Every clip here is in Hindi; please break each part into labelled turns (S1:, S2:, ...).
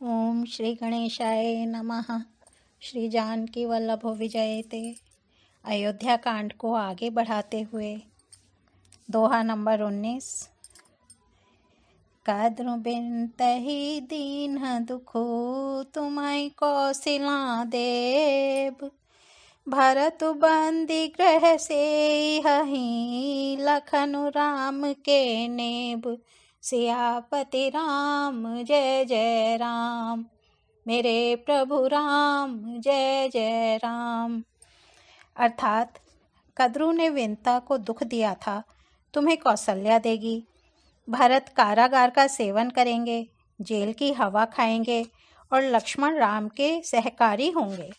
S1: ओम श्री गणेशाय नमः। श्री जानकी वल्लभ विजयते। अयोध्या कांड को आगे बढ़ाते हुए दोहा नंबर 19। कद्रु बिन तहि दीन दुखो तुम्हारी कौशिला देव। भरत बंदी ग्रह से हहीं लखनु राम के नेब। सियापति राम जय जय राम, मेरे प्रभु राम जय जय राम। अर्थात कद्रु ने विंता को दुख दिया था, तुम्हें कौशल्या देगी। भरत कारागार का सेवन करेंगे, जेल की हवा खाएंगे और लक्ष्मण राम के सहकारी होंगे।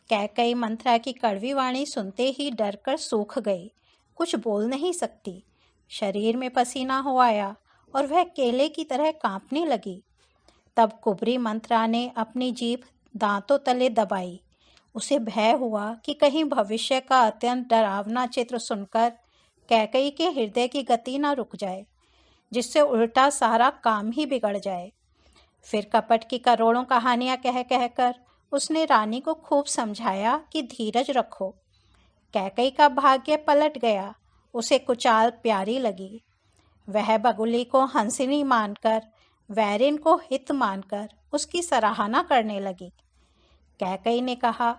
S1: कैकई मंत्रा की कड़वी वाणी सुनते ही डरकर सूख गई, कुछ बोल नहीं सकती। शरीर में पसीना हो आया और वह केले की तरह कांपने लगी। तब कुबरी मंत्रा ने अपनी जीभ दांतों तले दबाई। उसे भय हुआ कि कहीं भविष्य का अत्यंत डरावना चित्र सुनकर कैकई के हृदय की गति न रुक जाए, जिससे उल्टा सारा काम ही बिगड़ जाए। फिर कपट की करोड़ों कहानियां कह कहकर उसने रानी को खूब समझाया कि धीरज रखो। कैकई का भाग्य पलट गया, उसे कुचाल प्यारी लगी। वह बगुली को हंसिनी मानकर, वैरिन को हित मानकर उसकी सराहना करने लगी। कैकई ने कहा,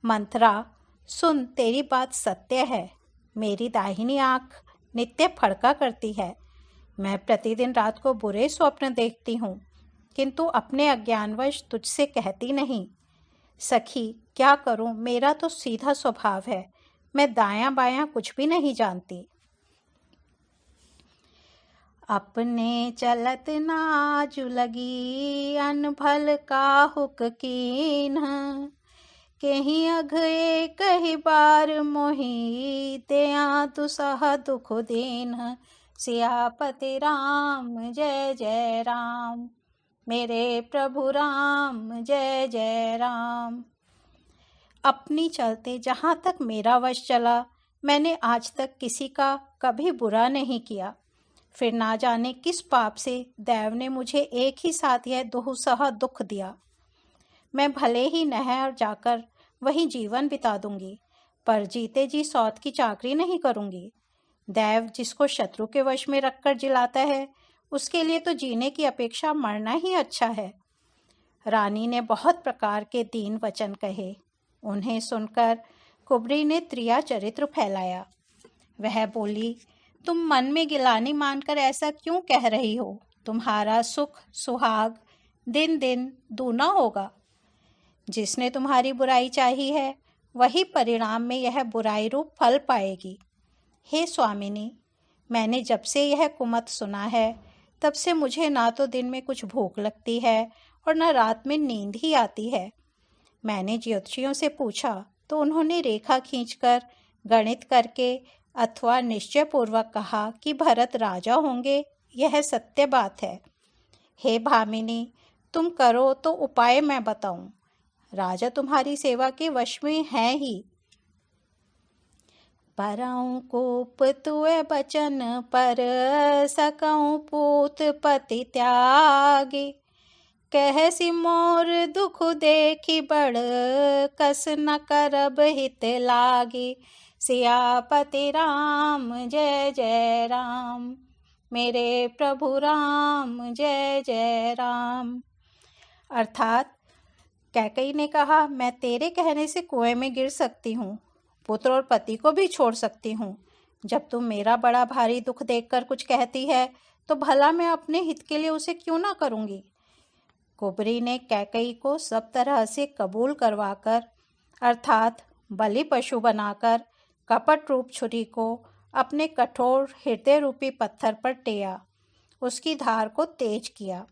S1: मंत्रा सुन, तेरी बात सत्य है। मेरी दाहिनी आंख नित्य फड़का करती है। मैं प्रतिदिन रात को बुरे स्वप्न देखती हूँ, किंतु अपने अज्ञानवश तुझसे कहती नहीं। सखी, क्या करूं, मेरा तो सीधा स्वभाव है, मैं दायां बायां कुछ भी नहीं जानती। अपने चलत नाजु लगी, अनभल काहुक कीन्ह। कहीं अघए कही बार मोही, त्या दुसह दुख दीन्ह। सियापति राम जय जय राम, मेरे प्रभु राम जय जय राम। अपनी चलते जहाँ तक मेरा वश चला, मैंने आज तक किसी का कभी बुरा नहीं किया। फिर ना जाने किस पाप से देव ने मुझे एक ही साथ यह दुस्सह दुख दिया। मैं भले ही नहर जाकर वहीं जीवन बिता दूंगी, पर जीते जी सौत की चाकरी नहीं करूंगी। देव जिसको शत्रु के वश में रखकर जिलाता है, उसके लिए तो जीने की अपेक्षा मरना ही अच्छा है। रानी ने बहुत प्रकार के दीन वचन कहे। उन्हें सुनकर कुबरी ने त्रिया चरित्र फैलाया। वह बोली, तुम मन में गिलानी मानकर ऐसा क्यों कह रही हो? तुम्हारा सुख सुहाग दिन दिन दूना होगा। जिसने तुम्हारी बुराई चाही है, वही परिणाम में यह बुराई रूप फल पाएगी। हे स्वामिनी, मैंने जब से यह कुमत सुना है, तब से मुझे ना तो दिन में कुछ भूख लगती है और न रात में नींद ही आती है। मैंने ज्योतिषियों से पूछा तो उन्होंने रेखा खींचकर, गणित करके अथवा निश्चय पूर्वक कहा कि भरत राजा होंगे। यह सत्य बात है। हे भामिनी, तुम करो तो उपाय मैं बताऊं। राजा तुम्हारी सेवा के वश में है ही। परऊं कोप तुए बचन पर, सकऊं पूत पति त्यागी। कहसी मोर दुख देखी बड़, कस न करब हित लागी। सियापति राम जय जय राम, मेरे प्रभु राम जय जय राम। अर्थात कैकई ने कहा, मैं तेरे कहने से कुएं में गिर सकती हूँ, पुत्र और पति को भी छोड़ सकती हूँ। जब तुम मेरा बड़ा भारी दुख देखकर कुछ कहती है, तो भला मैं अपने हित के लिए उसे क्यों ना करूँगी। कुबरी ने कैकई को सब तरह से कबूल करवाकर, अर्थात बलि पशु बनाकर, कपट रूप छुरी को अपने कठोर हृदय रूपी पत्थर पर टेया, उसकी धार को तेज किया।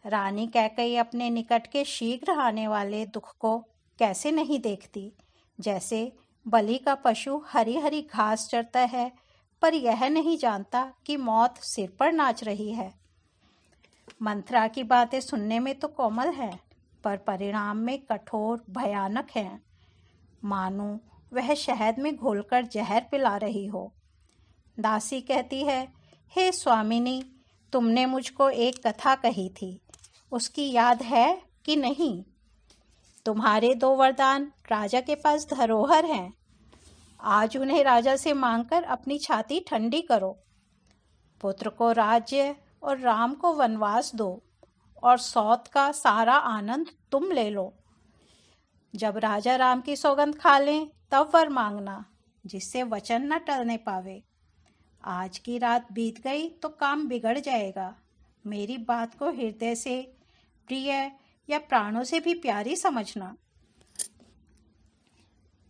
S1: रानी कैकई अपने निकट के शीघ्र आने वाले दुख को कैसे नहीं देखती। जैसे बलि का पशु हरी हरी घास चरता है, पर यह नहीं जानता कि मौत सिर पर नाच रही है। मंत्रा की बातें सुनने में तो कोमल है, पर परिणाम में कठोर भयानक है। मानो वह शहद में घोलकर जहर पिला रही हो। दासी कहती है, हे स्वामिनी, तुमने मुझको एक कथा कही थी, उसकी याद है कि नहीं? तुम्हारे 2 वरदान राजा के पास धरोहर हैं। आज उन्हें राजा से मांगकर अपनी छाती ठंडी करो। पुत्र को राज्य और राम को वनवास दो और सौत का सारा आनंद तुम ले लो। जब राजा राम की सौगंध खा लें तब वर मांगना, जिससे वचन न टलने पावे। आज की रात बीत गई तो काम बिगड़ जाएगा। मेरी बात को हृदय से प्रिय या प्राणों से भी प्यारी समझना।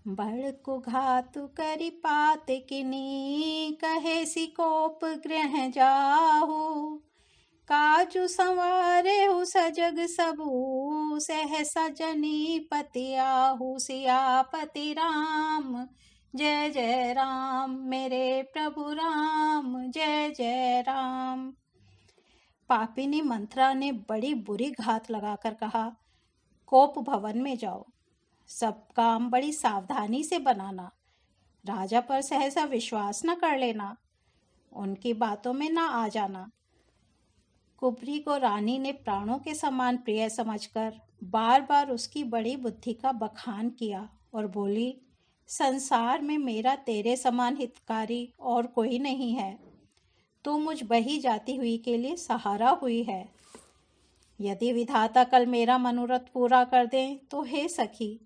S1: बड़कु घातु करि पात किनी, कहे सिकोप गृह जाहु। काजु संवारे हु सजग सबू, सहसा जनी पति आहु। सियापति राम जय जय राम, मेरे प्रभु राम जय जय राम। पापिनी मंत्रा ने बड़ी बुरी घात लगाकर कहा, कोप भवन में जाओ, सब काम बड़ी सावधानी से बनाना। राजा पर सहसा विश्वास न कर लेना, उनकी बातों में न आ जाना। कुबरी को रानी ने प्राणों के समान प्रिय समझकर बार बार उसकी बड़ी बुद्धि का बखान किया और बोली, संसार में मेरा तेरे समान हितकारी और कोई नहीं है। तू मुझ बही जाती हुई के लिए सहारा हुई है। यदि विधाता कल मेरा मनोरथ पूरा कर दे तो हे सखी,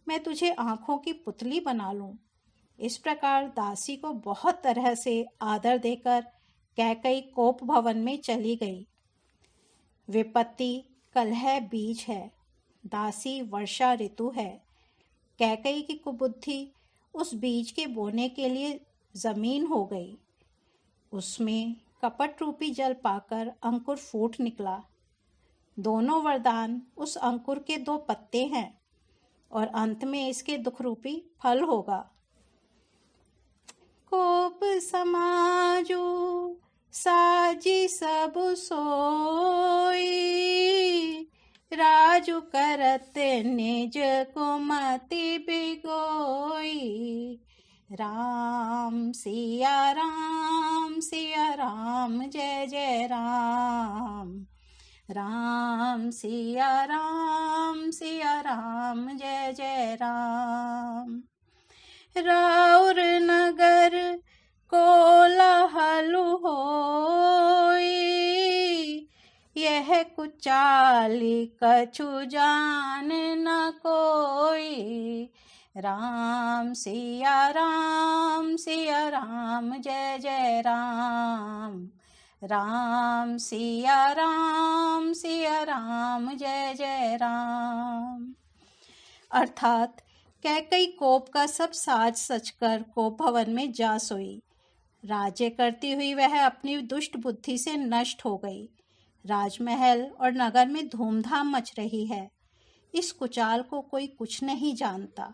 S1: मैं तुझे आंखों की पुतली बना लूं। इस प्रकार दासी को बहुत तरह से आदर देकर कैकई कोप भवन में चली गई। विपत्ति कलह बीज है, दासी वर्षा ऋतु है। कैकई की कुबुद्धि उस बीज के बोने के लिए जमीन हो गई। उसमें कपट रूपी जल पाकर अंकुर फूट निकला। दोनों वरदान उस अंकुर के 2 पत्ते हैं और अंत में इसके दुख रूपी फल होगा। कोप समाजु साजी सब सोई, राजु करत निज कुमति बिगोई। राम सिया राम जय जय राम। राम सिया राम जय जय राम। राउर नगर कोलाहल होई, यह कुचाली कछु जान न कोई। राम सिया राम जय जय राम। राम सिया राम जय जय राम। अर्थात कैकई कोप का सब साज सचकर कोप भवन में जा सोई। राज्य करती हुई वह अपनी दुष्ट बुद्धि से नष्ट हो गई। राजमहल और नगर में धूमधाम मच रही है। इस कुचाल को कोई कुछ नहीं जानता।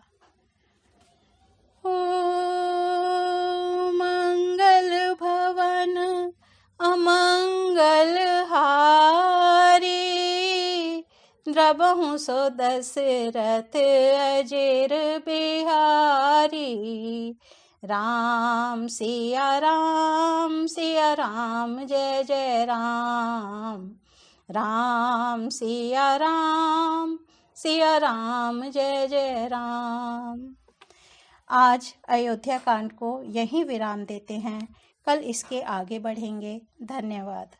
S1: ओ मंगल भवन अमंगल हारी, द्रबहु सो दशरथ अजेर बिहारी। राम सिया राम जय जय राम। राम सिया राम जय जय राम। आज अयोध्या कांड को यहीं विराम देते हैं। कल इसके आगे बढ़ेंगे। धन्यवाद।